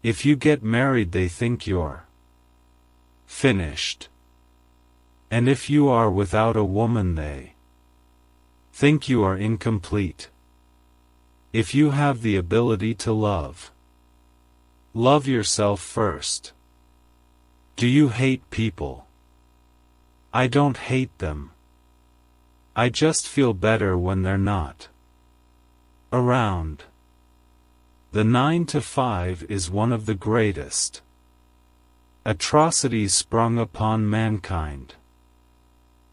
If you get married they think you're finished. And if you are without a woman they think you are incomplete. If you have the ability to love, love yourself first. Do you hate people? I don't hate them. I just feel better when they're not around. The 9 to 5 is one of the greatest atrocities sprung upon mankind.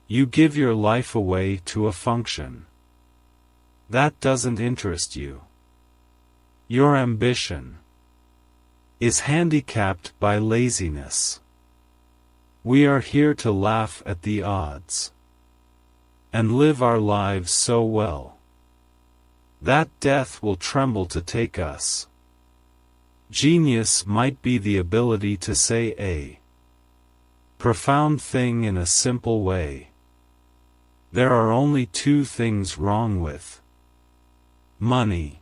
You give your life away to a function that doesn't interest you. Your ambition is handicapped by laziness. We are here to laugh at the odds and live our lives so well that death will tremble to take us. Genius might be the ability to say a profound thing in a simple way. There are only two things wrong with money: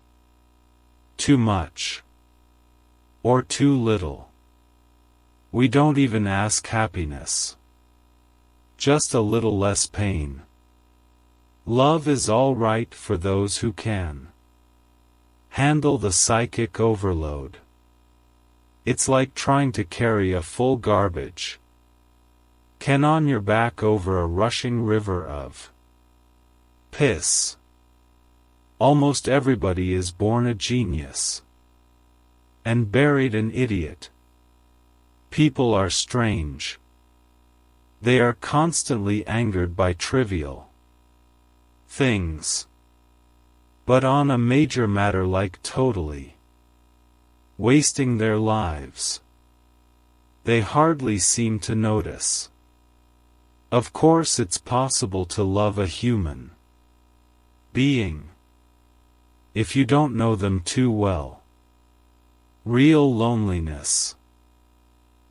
too much or too little. We don't even ask happiness, just a little less pain. Love is all right for those who can handle the psychic overload. It's like trying to carry a full garbage can on your back over a rushing river of piss. Almost everybody is born a genius and buried an idiot. People are strange. They are constantly angered by trivial things, but on a major matter like totally wasting their lives, they hardly seem to notice. Of course it's possible to love a human being if you don't know them too well. Real loneliness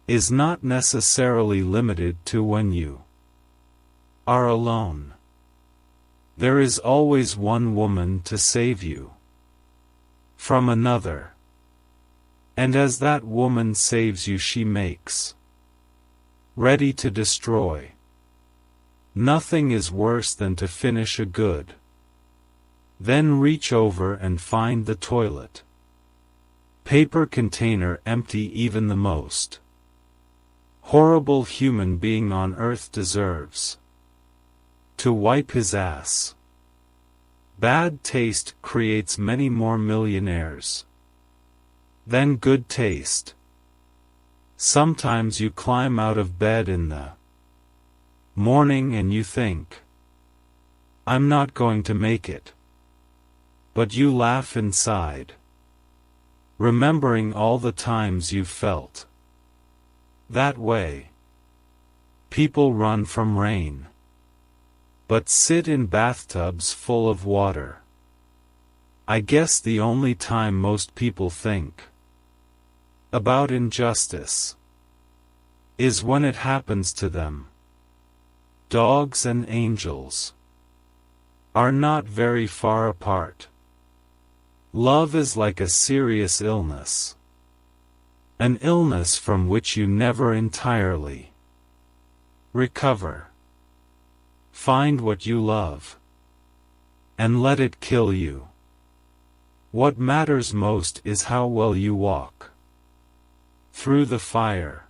is not necessarily limited to when you are alone. There is always one woman to save you from another. And as that woman saves you she makes ready to destroy. Nothing is worse than to finish a good, then reach over and find the toilet paper container empty. Even the most horrible human being on earth deserves to wipe his ass. Bad taste creates many more millionaires than good taste. Sometimes you climb out of bed in the morning and you think, I'm not going to make it. But you laugh inside, remembering all the times you've felt that way. People run from rain, but sit in bathtubs full of water. I guess the only time most people think about injustice is when it happens to them. Dogs and angels are not very far apart. Love is like a serious illness, an illness from which you never entirely recover. Find what you love and let it kill you. What matters most is how well you walk through the fire.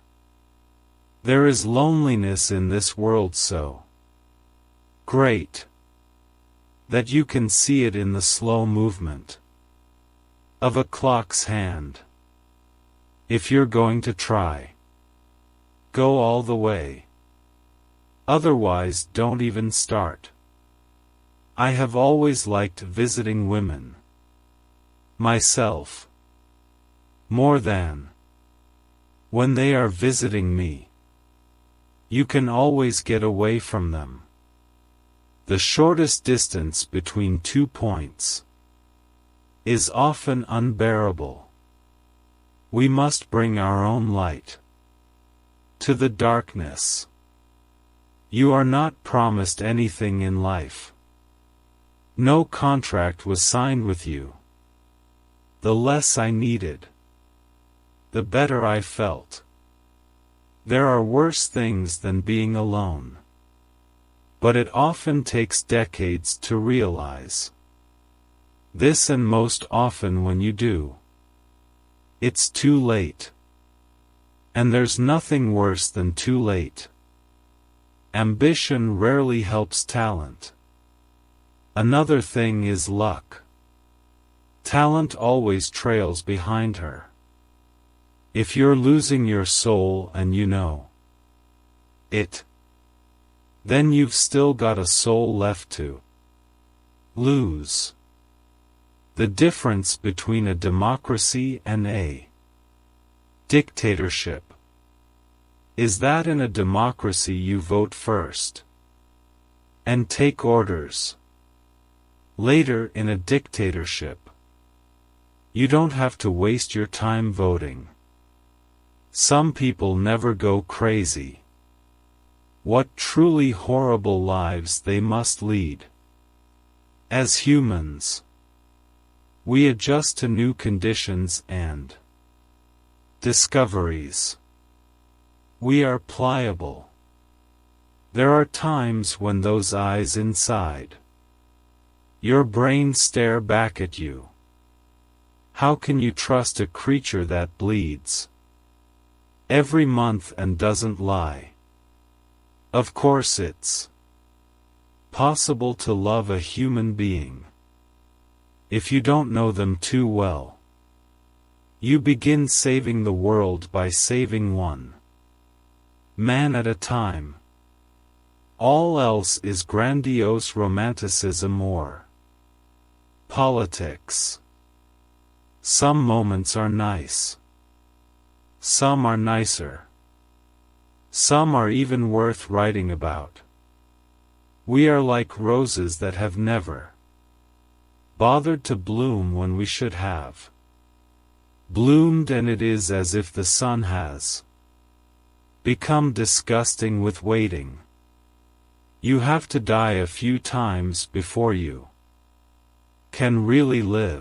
There is loneliness in this world so great that you can see it in the slow movement of a clock's hand. If you're going to try, go all the way. Otherwise, don't even start. I have always liked visiting women myself more than when they are visiting me. You can always get away from them. The shortest distance between 2 points is often unbearable. We must bring our own light to the darkness. You are not promised anything in life. No contract was signed with you. The less I needed, the better I felt. There are worse things than being alone. But it often takes decades to realize this, and most often when you do, it's too late. And there's nothing worse than too late. Ambition rarely helps talent. Another thing is luck. Talent always trails behind her. If you're losing your soul and you know it, then you've still got a soul left to lose. The difference between a democracy and a dictatorship is that in a democracy you vote first and take orders. Later, in a dictatorship, you don't have to waste your time voting. Some people never go crazy. What truly horrible lives they must lead. As humans, we adjust to new conditions and discoveries. We are pliable. There are times when those eyes inside your brain stare back at you. How can you trust a creature that bleeds every month and doesn't lie? Of course it's possible to love a human being. If you don't know them too well, you begin saving the world by saving one man at a time. All else is grandiose romanticism or politics. Some moments are nice. Some are nicer. Some are even worth writing about. We are like roses that have never bothered to bloom when we should have bloomed, and it is as if the sun has become disgusting with waiting. You have to die a few times before you can really live.